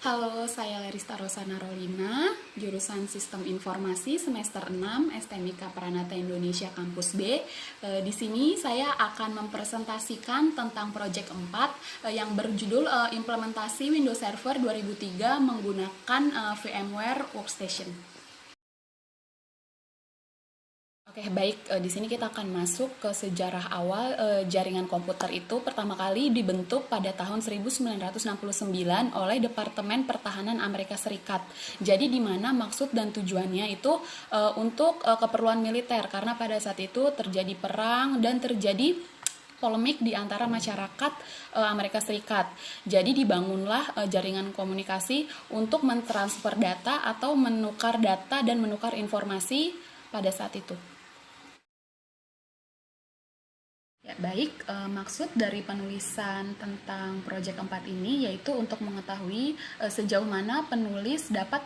Halo, saya Lerista Rosana Rolina, jurusan Sistem Informasi semester 6 STMIK Pranata Indonesia Kampus B. Di sini saya akan mempresentasikan tentang proyek 4 yang berjudul Implementasi Windows Server 2003 menggunakan VMware Workstation. Oke, baik. Di sini kita akan masuk ke sejarah awal jaringan komputer itu pertama kali dibentuk pada tahun 1969 oleh Departemen Pertahanan Amerika Serikat. Jadi di mana maksud dan tujuannya itu untuk keperluan militer karena pada saat itu terjadi perang dan terjadi polemik di antara masyarakat Amerika Serikat. Jadi dibangunlah jaringan komunikasi untuk mentransfer data atau menukar data dan menukar informasi pada saat itu. Ya, baik, maksud dari penulisan tentang proyek 4 ini yaitu untuk mengetahui sejauh mana penulis dapat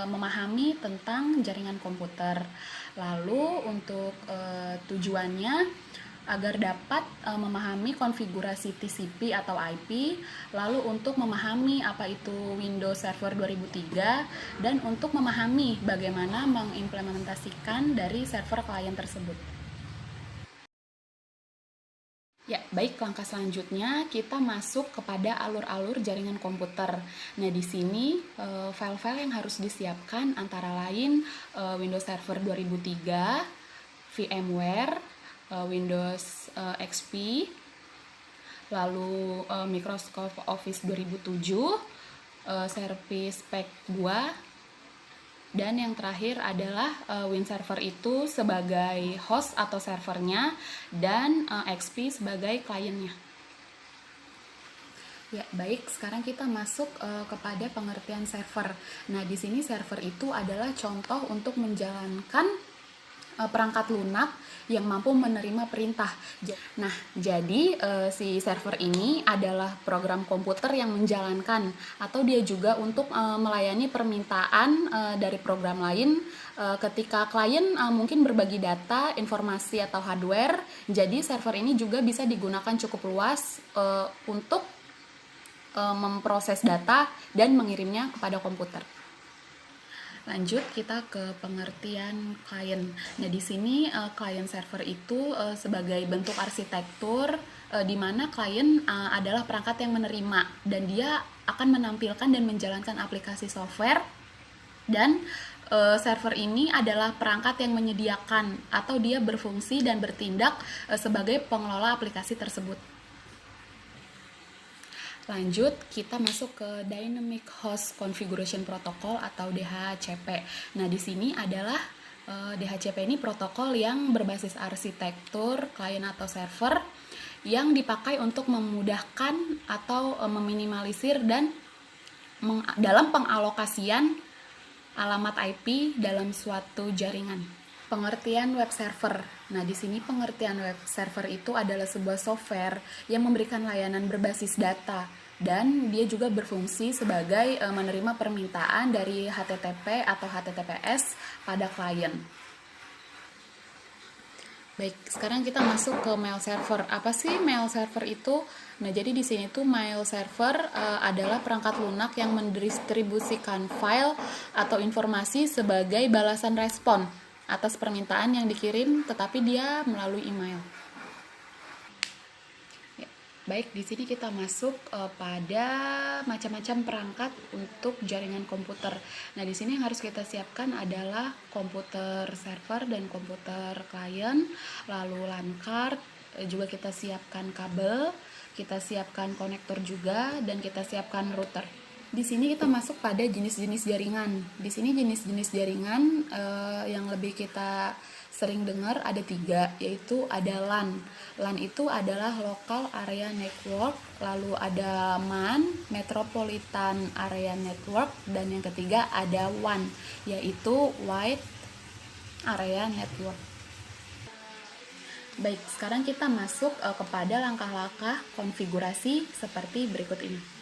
memahami tentang jaringan komputer. Lalu untuk tujuannya agar dapat memahami konfigurasi TCP atau IP, lalu untuk memahami apa itu Windows Server 2003, dan untuk memahami bagaimana mengimplementasikan dari server klien tersebut. Ya, baik, langkah selanjutnya kita masuk kepada alur-alur jaringan komputer. Nah, di sini file-file yang harus disiapkan antara lain Windows Server 2003, VMware, Windows XP, lalu Microsoft Office 2007, Service Pack 2, dan yang terakhir adalah WinServer itu sebagai host atau servernya dan XP sebagai kliennya. Ya, baik, sekarang kita masuk kepada pengertian server. Nah, di sini server itu adalah contoh untuk menjalankan perangkat lunak yang mampu menerima perintah. Nah, jadi si server ini adalah program komputer yang menjalankan atau dia juga untuk melayani permintaan dari program lain ketika klien mungkin berbagi data, informasi atau hardware. Jadi server ini juga bisa digunakan cukup luas untuk memproses data dan mengirimnya kepada komputer. Lanjut kita ke pengertian klien. Nah, di sini klien server itu sebagai bentuk arsitektur di mana klien adalah perangkat yang menerima dan dia akan menampilkan dan menjalankan aplikasi software, dan server ini adalah perangkat yang menyediakan atau dia berfungsi dan bertindak sebagai pengelola aplikasi tersebut. Lanjut, kita masuk ke Dynamic Host Configuration Protocol atau DHCP. Nah, di sini adalah DHCP ini protokol yang berbasis arsitektur klien atau server yang dipakai untuk memudahkan atau meminimalisir dan dalam pengalokasian alamat IP dalam suatu jaringan. Pengertian web server. Nah, di sini pengertian web server itu adalah sebuah software yang memberikan layanan berbasis data dan dia juga berfungsi sebagai menerima permintaan dari HTTP atau HTTPS pada klien. Baik, sekarang kita masuk ke mail server. Apa sih mail server itu? Nah, jadi di sini tuh mail server adalah perangkat lunak yang mendistribusikan file atau informasi sebagai balasan respon atas permintaan yang dikirim, tetapi dia melalui email. Ya, baik, di sini kita masuk pada macam-macam perangkat untuk jaringan komputer. Nah, di sini yang harus kita siapkan adalah komputer server dan komputer klien, lalu LAN card, juga kita siapkan kabel, kita siapkan konektor juga, dan kita siapkan router. Di sini kita masuk pada jenis-jenis jaringan. Di sini jenis-jenis jaringan yang lebih kita sering dengar ada 3, yaitu ada LAN. LAN itu adalah Local Area Network, lalu ada MAN, Metropolitan Area Network, dan yang ketiga ada WAN, yaitu Wide Area Network. Baik, sekarang kita masuk kepada langkah-langkah konfigurasi seperti berikut ini.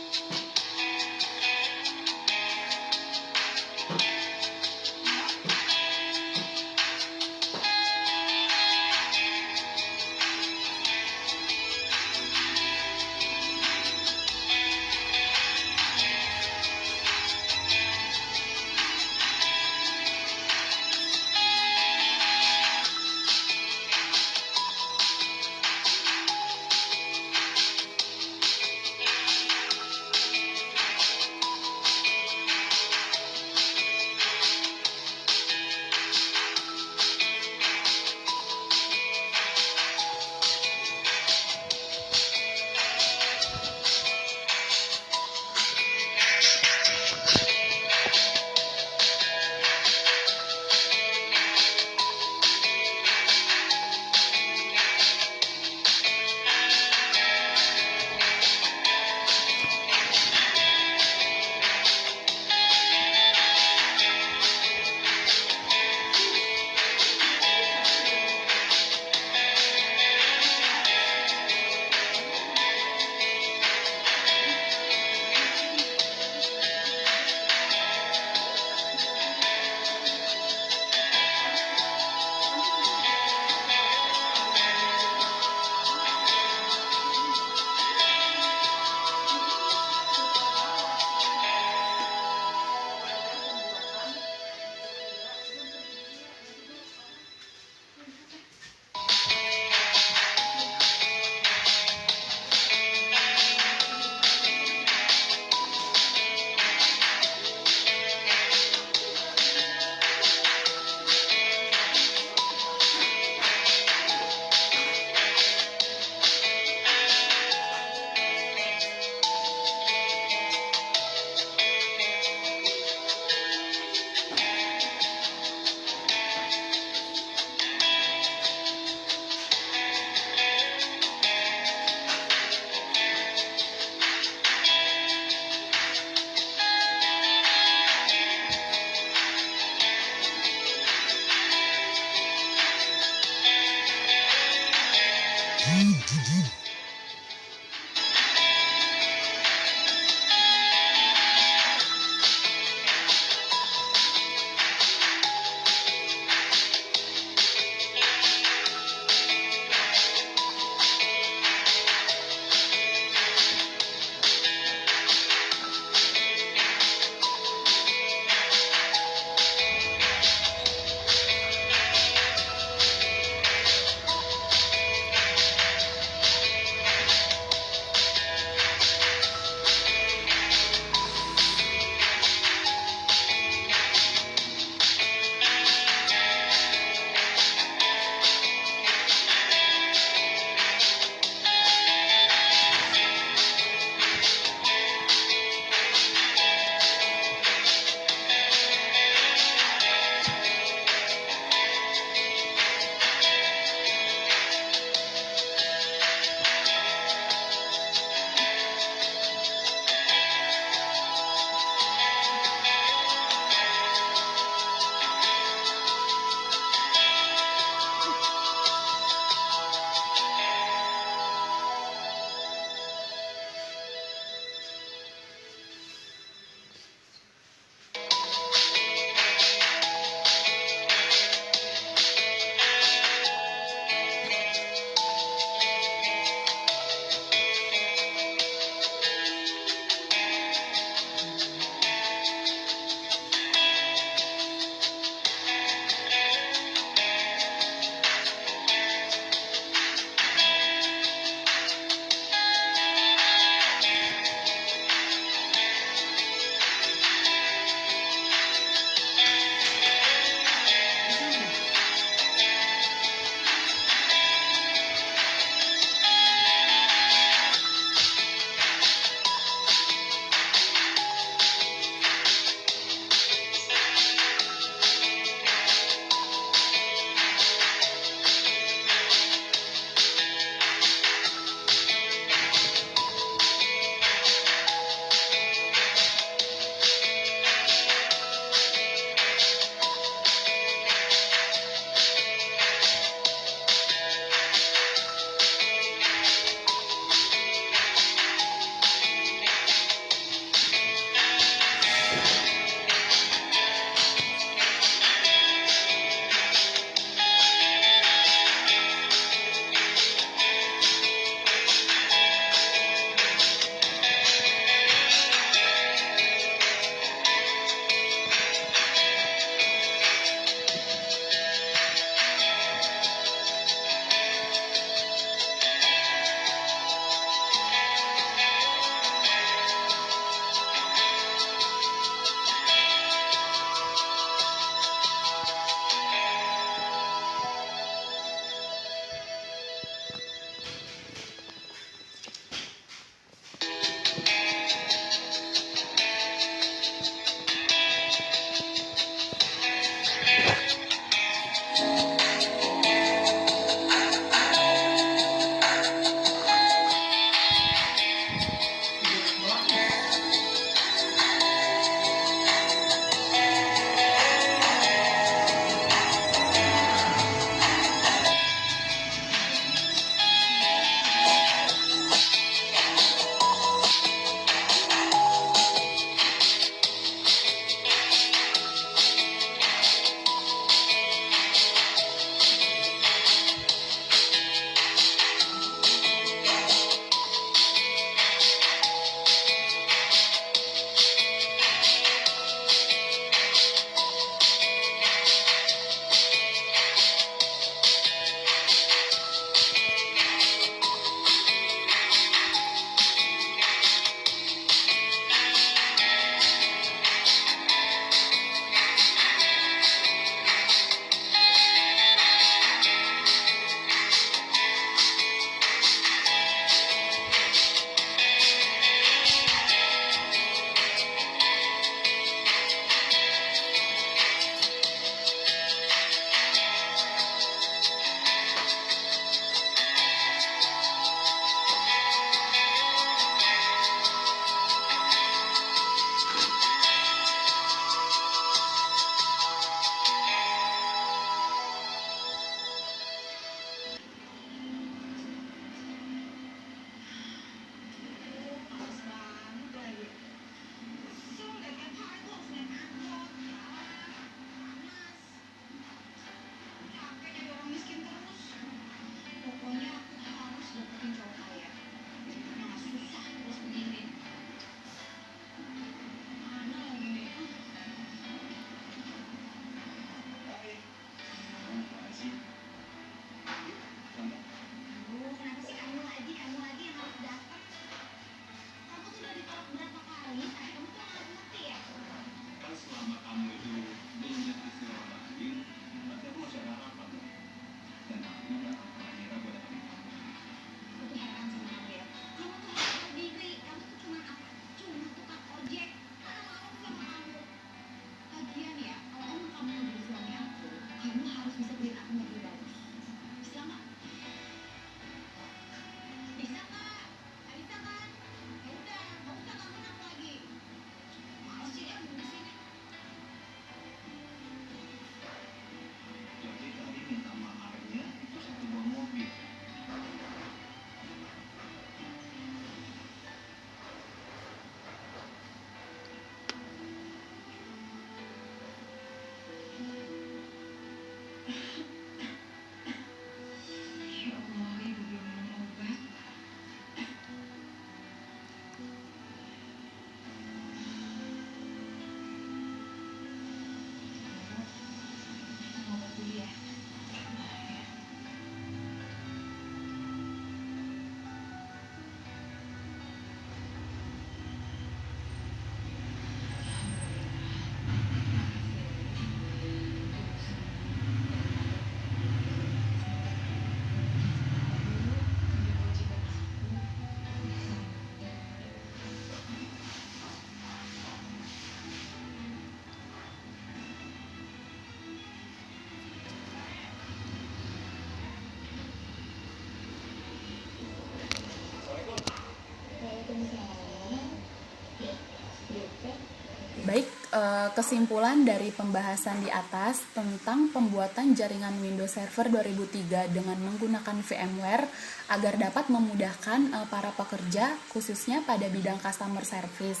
Kesimpulan dari pembahasan di atas tentang pembuatan jaringan Windows Server 2003 dengan menggunakan VMware agar dapat memudahkan para pekerja khususnya pada bidang customer service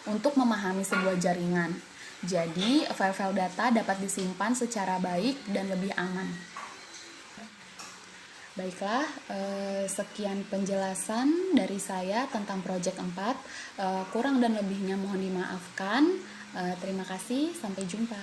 untuk memahami sebuah jaringan. Jadi, file-file data dapat disimpan secara baik dan lebih aman. Baiklah, sekian penjelasan dari saya tentang Project 4. Kurang dan lebihnya mohon dimaafkan. Terima kasih, sampai jumpa.